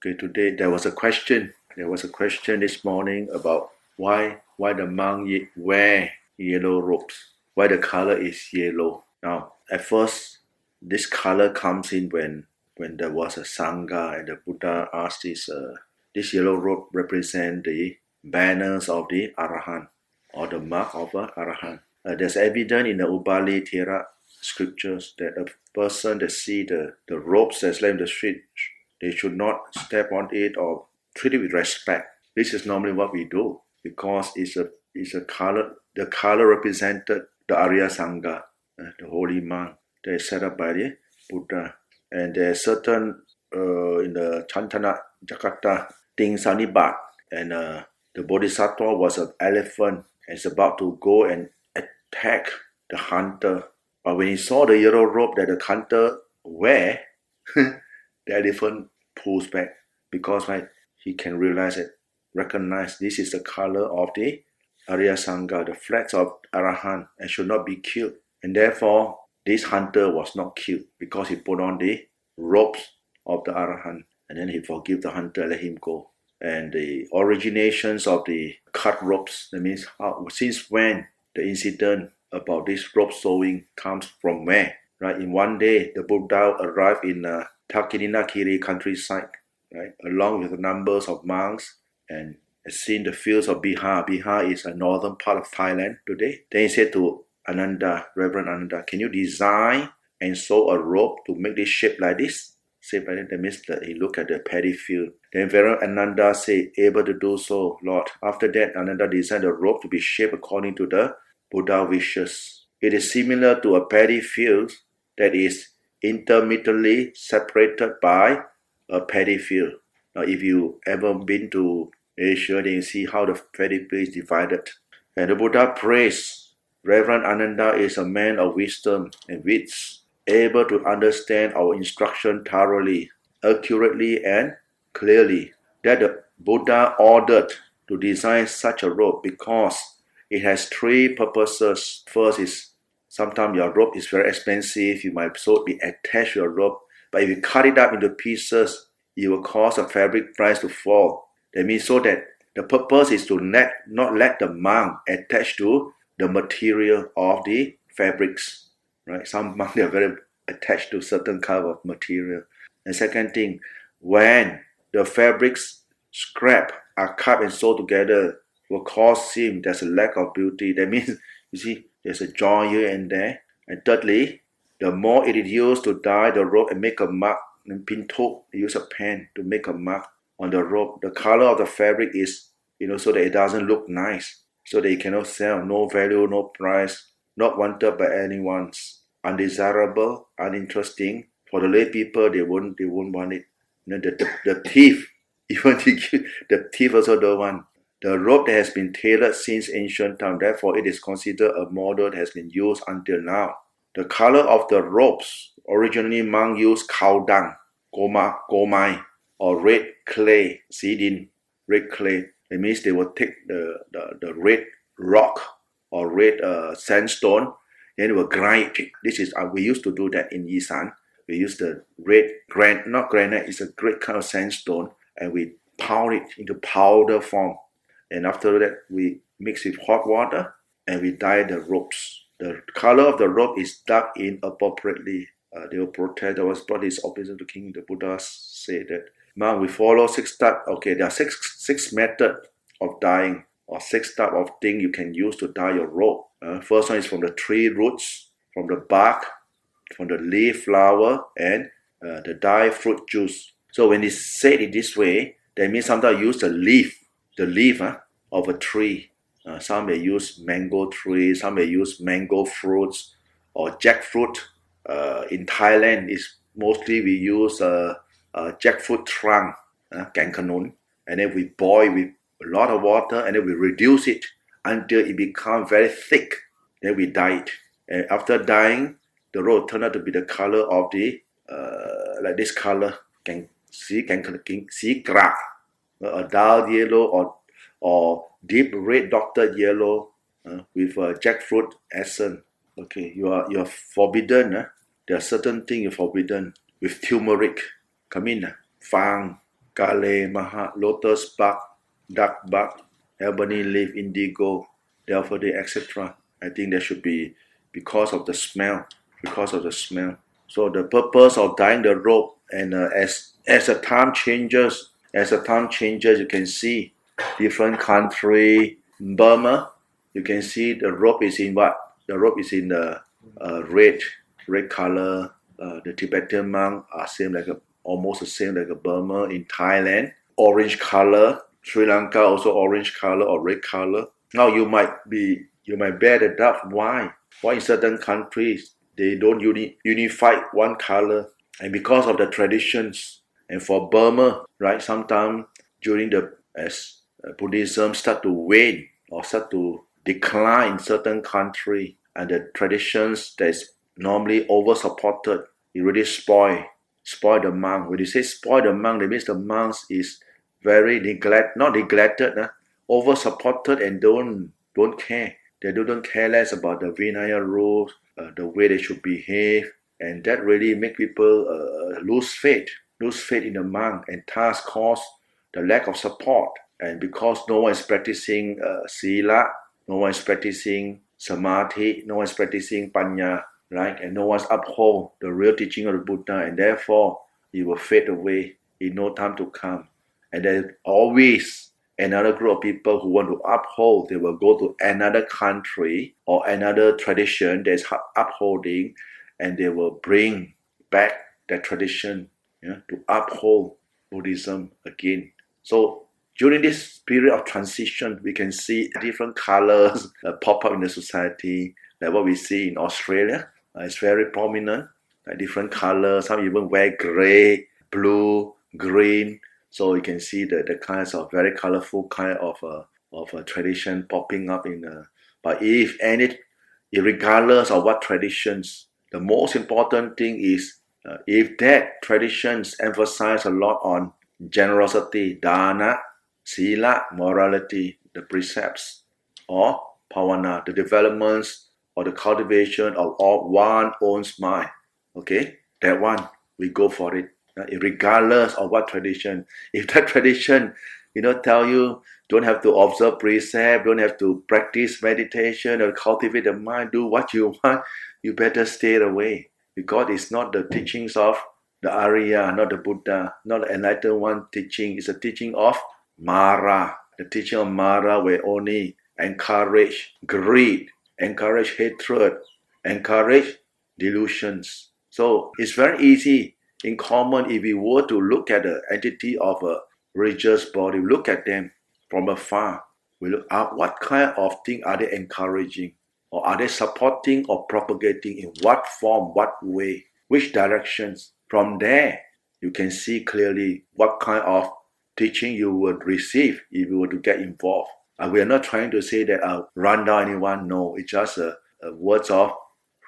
Okay, today there was a question. There was a question this morning about why the monk wear yellow robes. Why the color is yellow. Now, at first, this color comes in when there was a sangha and the Buddha asked this yellow robe represent the banners of the Arahant or the mark of a Arahant. There's evidence in the Ubali Thera scriptures that a person that see the robes that's left in the street, they should not step on it or treat it with respect. This is normally what we do because it's a color. The color represented the Arya Sangha, the holy monk that is set up by the Buddha. And there's certain in the Chantana Jakarta things Sanibat, and the Bodhisattva was an elephant and is about to go and attack the hunter. But when he saw the yellow robe that the hunter wear, the elephant pulls back because he can recognize this is the color of the Arya Sangha, the flags of Arahant, and should not be killed. And therefore, this hunter was not killed because he put on the robes of the Arahant. And then he forgave the hunter, let him go. And the originations of the cut ropes, that means since when the incident about this rope sewing comes from where? Right? In one day, the Buddha arrived in Takininakiri countryside, right, along with the numbers of monks, and has seen the fields of Bihar. Bihar is a northern part of Thailand today. Then he said to Ananda, Reverend Ananda, can you design and sew a rope to make this shape like this? Shape like that, that means that he looked at the paddy field. Then Reverend Ananda said, able to do so, Lord. After that, Ananda designed the rope to be shaped according to the Buddha wishes. It is similar to a paddy field that is intermittently separated by a paddy field. Now, if you ever been to Asia, then you see how the paddy field is divided. And the Buddha praised Reverend Ananda is a man of wisdom and wits, able to understand our instruction thoroughly, accurately, and clearly. That the Buddha ordered to design such a robe because it has three purposes. First is sometimes your robe is very expensive. You might be attached to your robe. But if you cut it up into pieces, it will cause the fabric price to fall. That means so that the purpose is to not let the monk attach to the material of the fabrics. Right? Some monks are very attached to certain kind of material. And second thing, when the fabrics scrap are cut and sewed together, will cause seam. There's a lack of beauty. That means, you see, there's a joint here and there. And thirdly, the more it is used to dye the robe and make a mark, and pinto, use a pen to make a mark on the robe. The color of the fabric is, so that it doesn't look nice, so that it cannot sell, no value, no price, not wanted by anyone, undesirable, uninteresting. For the lay people, they won't want it. The thief, even the thief also don't want. The robe that has been tailored since ancient time, therefore it is considered a model that has been used until now. The color of the robes, originally monks used cow dung, gomai, or red clay, sidin, red clay. It means they will take the red rock or red sandstone, then they will grind it. This is we used to do that in Isan. We use the red not granite, it's a great kind of sandstone, and we pound it into powder form. And after that, we mix with hot water and we dye the robes. The color of the robe is dark inappropriately. They will protest. There was brought this opposition to King. The Buddha said that, now we follow 6 steps. Okay, there are six methods of dyeing, or 6 types of things you can use to dye your robe. First one is from the tree roots, from the bark, from the leaf, flower, and the dye fruit juice. So when it's said in this way, that means sometimes use the leaf of a tree. Some may use mango tree, some may use mango fruits or jackfruit. In Thailand, is mostly we use jackfruit trunk, Keng, and then we boil with a lot of water, and then we reduce it until it becomes very thick. Then we dye it. And after dyeing, the robe turned out to be the color of the like this color, see grak, a dull yellow or deep red dotted yellow with jackfruit essence. Okay, you are forbidden. There are certain things you're forbidden with turmeric, fang, Kale Maha, lotus bug, duck bug, ebony leaf, indigo, daffodil, etc. I think there should be because of the smell. So the purpose of dyeing the robe, and as the time changes, you can see different country. Burma, you can see the robe is in what? The robe is in the red color. The Tibetan monk are almost the same like a Burma. In Thailand, orange color. Sri Lanka also orange color or red color. Now you might bear the doubt why in certain countries they don't unify one color, and because of the traditions. And for Burma, right, sometimes during as Buddhism start to wane or start to decline in certain country, and the traditions that's normally over supported, it really spoil the monk. When you say spoil the monk, that means the monks is very not neglected, over supported, and don't care. They don't care less about the Vinaya rules, the way they should behave, and that really make people lose faith in the monk, and thus cause the lack of support. And because no one is practicing sila, no one is practicing samadhi, no one is practicing panya, right? And no one's uphold the real teaching of the Buddha, and therefore it will fade away in no time to come. And there's always another group of people who want to uphold. They will go to another country or another tradition that's upholding, and they will bring back that tradition, to uphold Buddhism again. So during this period of transition, we can see different colors pop up in the society, like what we see in Australia. It's very prominent, like different colors. Some even wear gray, blue, green. So you can see the kinds of very colorful kind of a tradition popping up but regardless of what traditions, the most important thing is if that traditions emphasize a lot on generosity, dana, sila, morality, the precepts, or bhavana, the developments or the cultivation of one's own mind. Okay, that one, we go for it. Regardless of what tradition. If that tradition, tell you don't have to observe precept, don't have to practice meditation or cultivate the mind, do what you want, you better stay away, because it's not the teachings of the Arya, not the Buddha, not the enlightened one teaching. It's a teaching of Mara. The teaching of Mara will only encourage greed, encourage hatred, encourage delusions. So it's very easy. In common, if we were to look at the entity of a religious body, we look at them from afar. We look at what kind of thing are they encouraging, or are they supporting or propagating, in what form, what way, which directions. From there, you can see clearly what kind of teaching you would receive if you were to get involved. And we are not trying to say that run down anyone. No, it's just a words of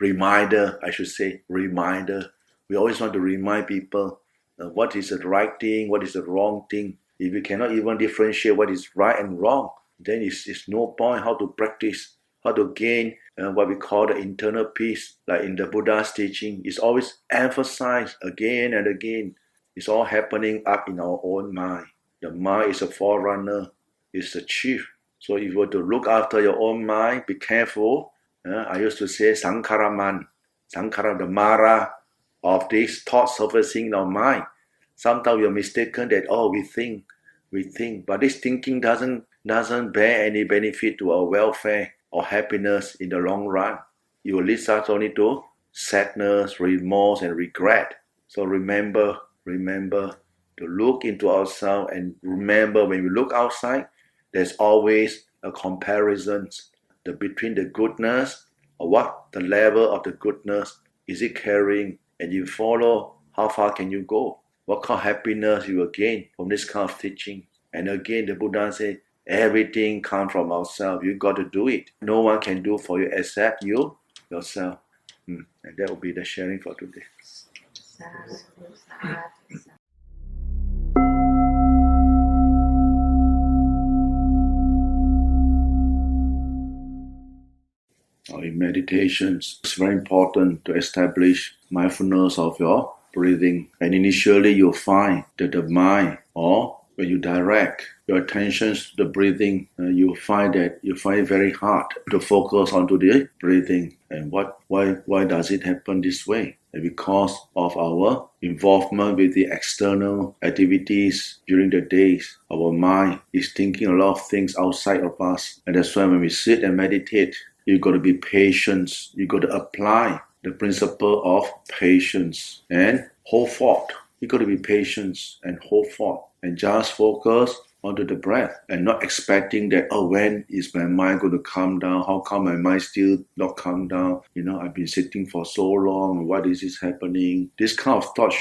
reminder, I should say, reminder. We always want to remind people what is the right thing, what is the wrong thing. If you cannot even differentiate what is right and wrong, then it's no point how to practice, how to gain what we call the internal peace. Like in the Buddha's teaching, it's always emphasized again and again. It's all happening up in our own mind. The mind is a forerunner, it's the chief. So if you were to look after your own mind, be careful. I used to say Sankharaman, the Mara of this thought surfacing in our mind. Sometimes we are mistaken that we think, but this thinking doesn't bear any benefit to our welfare or happiness in the long run. It will lead us only to sadness, remorse, and regret. So remember to look into ourselves, and remember when we look outside, there's always a comparison between the goodness, or what the level of the goodness is it carrying, and you follow how far can you go, what kind of happiness you will gain from this kind of teaching. And again, the Buddha said, everything comes from ourselves. You got to do it. No one can do for you except you yourself. And that will be the sharing for today. In meditations, it's very important to establish mindfulness of your breathing. And initially you'll find that the mind, or when you direct your attention to the breathing, you find it very hard to focus onto the breathing. And why does it happen this way? And because of our involvement with the external activities during the days, our mind is thinking a lot of things outside of us. And that's why when we sit and meditate, you've got to be patient. You've got to apply the principle of patience and hold forth. You've got to be patient and hold forth and just focus onto the breath and not expecting that, when is my mind going to calm down? How come my mind still not calm down? I've been sitting for so long. What is this happening? This kind of thought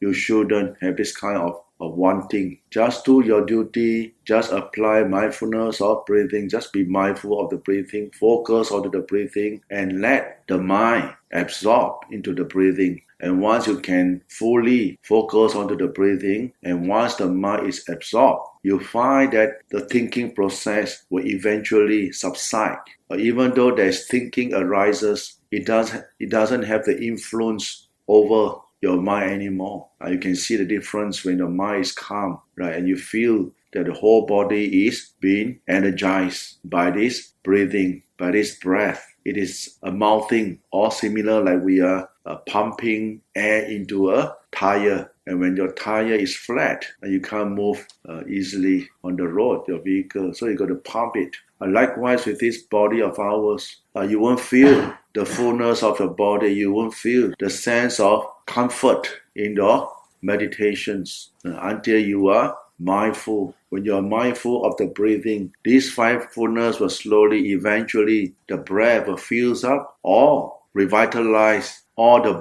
you shouldn't have this kind of wanting. Just do your duty. Just apply mindfulness of breathing. Just be mindful of the breathing. Focus onto the breathing and let the mind absorb into the breathing. And once you can fully focus onto the breathing, and once the mind is absorbed, you find that the thinking process will eventually subside. Even though there's thinking arises, it doesn't have the influence over your mind anymore. You can see the difference when the mind is calm, right? And you feel that the whole body is being energized by this breathing, by this breath. It is a mouthing, or similar like we are pumping air into a tire. And when your tire is flat, you can't move easily on the road, your vehicle. So you got to pump it. Likewise with this body of ours, you won't feel the fullness of your body. You won't feel the sense of comfort in your meditations until you are mindful. When you are mindful of the breathing, this mindfulness will slowly, eventually, the breath will fill up or revitalize all the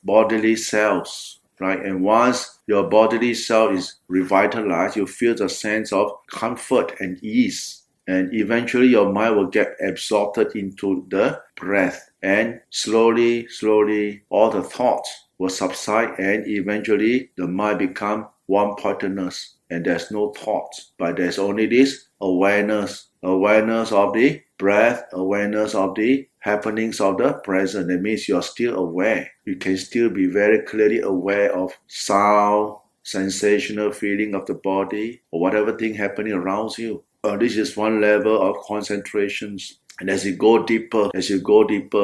bodily cells, right? And once your bodily cell is revitalized, you feel the sense of comfort and ease. And eventually your mind will get absorbed into the breath. And slowly, all the thoughts will subside, and eventually the mind become one-pointedness. And there's no thoughts, but there's only this awareness of the breath, awareness of the happenings of the present. That means you're still aware. You can still be very clearly aware of sound, sensational feeling of the body, or whatever thing happening around you. This is one level of concentrations. And as you go deeper,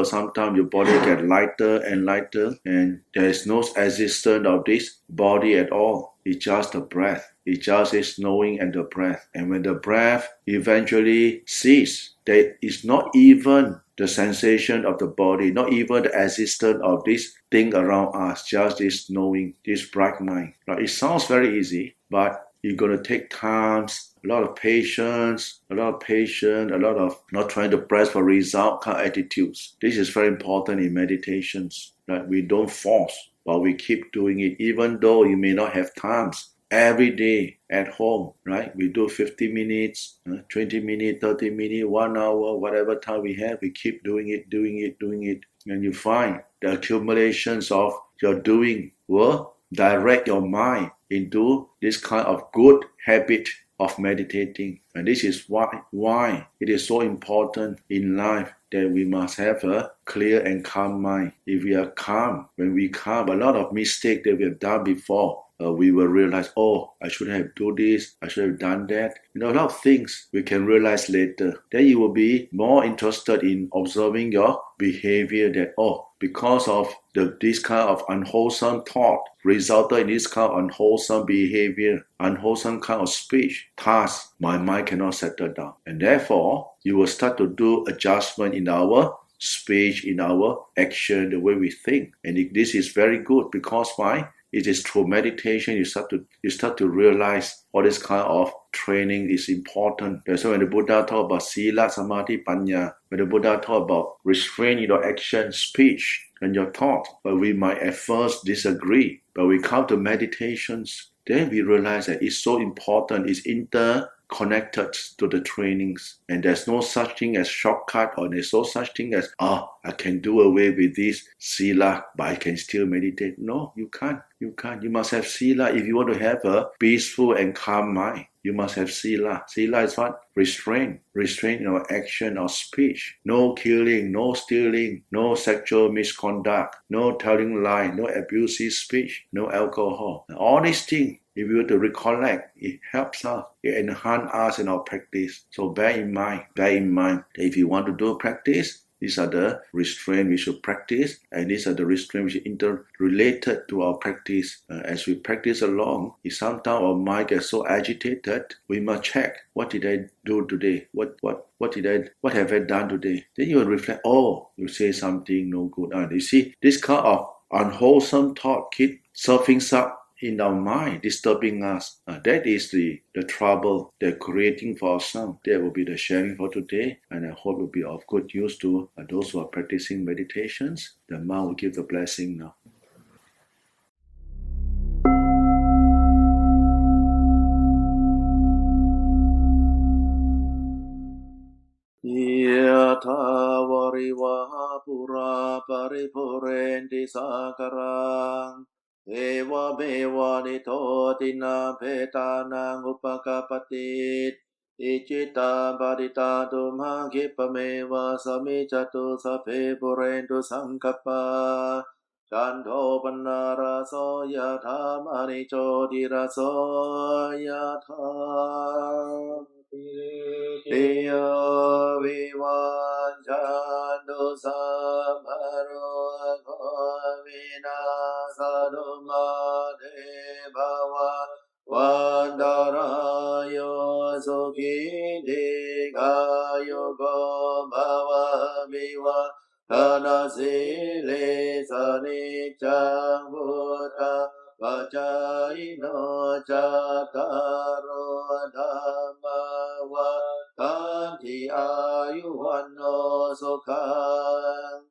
sometimes your body gets lighter and lighter, and there is no existence of this body at all. It's just the breath. It just is knowing and the breath. And when the breath eventually ceases, there is not even the sensation of the body, not even the existence of this thing around us, just this knowing, this bright mind. Now, it sounds very easy, but you're going to take time, a lot of patience, a lot of not trying to press for result kind of attitudes. This is very important in meditations, that we don't force, but we keep doing it, even though you may not have times. Every day at home, right? We do 50 minutes, 20 minutes, 30 minutes, 1 hour, whatever time we have, we keep doing it. And you find the accumulations of your doing will direct your mind into this kind of good habit of meditating. And this is why it is so important in life that we must have a clear and calm mind. If we are calm, when we calm, a lot of mistakes that we have done before, we will realize, I should have done this, I should have done that. A lot of things we can realize later. Then you will be more interested in observing your behavior, that, because of this kind of unwholesome thought resulted in this kind of unwholesome behavior, unwholesome kind of speech, task, my mind cannot settle down. And therefore, you will start to do adjustment in our speech, in our action, the way we think. And this is very good, because why? It is through meditation you start to realize all this kind of training is important. That's why when the Buddha talk about sila, samadhi, panya, when the Buddha talk about restrain your action, speech, and your thought, but we might at first disagree. But we come to meditations, then we realize that it's so important, it's interconnected to the trainings. And there's no such thing as shortcut, or there's no such thing as, I can do away with this sila, but I can still meditate. No, you can't. You must have sila if you want to have a peaceful and calm mind. You must have sila. Sila is what? Restraint. Restraint in our action or speech. No killing, no stealing, no sexual misconduct, no telling lie, no abusive speech, no alcohol. All these things, if we were to recollect, it helps us, it enhances us in our practice. So bear in mind that if you want to do practice, these are the restraints we should practice, and these are the restraints which are interrelated to our practice. As we practice along, if sometimes our mind gets so agitated, we must check, what did I do today? What have I done today? Then you will reflect, you say something no good. You see, this kind of unwholesome thought keep surfing up in our mind, disturbing us. That is the trouble they're creating for ourselves. That will be the sharing for today, and I hope it will be of good use to those who are practicing meditations. The monk will give the blessing now. Yatha varivaha pura paripurendi sakarang Eva meva nito tina petana upakapatit Ichita padita tumha kipameva samicatu sape purendu sankapa Chandho pannaraso yatha manicho diraso yatha Iyo vivanchandu samharo govina sadumade bhava vandarayo sukhi dikhayo go bhava viva Tanasile sanichang buddha Vajayino Chataro Dhamma Vakanti Ayuvanno Sukhang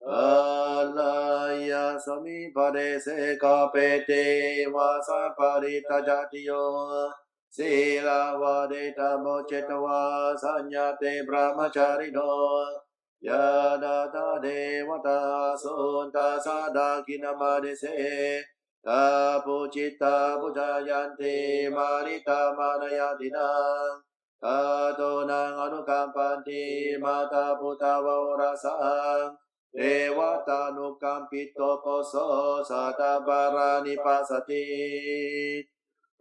Alaya Samipade Sekapete Vasa Parita Jatiyo Sila Vadeta Mochetava Sanyate Brahmacharino Yadata Devata Sunta Sadakinamadese Tapuchita Pujayanti Marita Manayatina Tatonang Anukampanti Mata Putavaurasang Devata Nukampito Poso Satabarani Pasati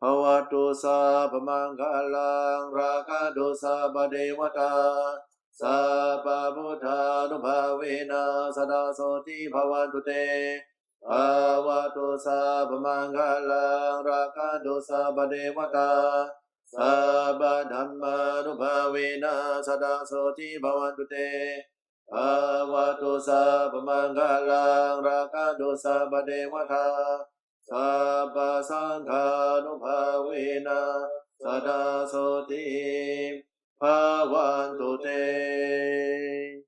Bhavatu Sabhamangalang Rakadu Sabhadevata Sabha Buddha Nubhavena Sadasoti Bhavantu Te Bhavatu Sabhamangalang Rakadu Sabhadevata Sabha Dhamma Nubhavena Sadasoti Bhavantu Te Bhavatu Sabhamangalang Rakadu Sabhadevata Sabha Sangha Nubhavena Sadasoti Bhavantu Te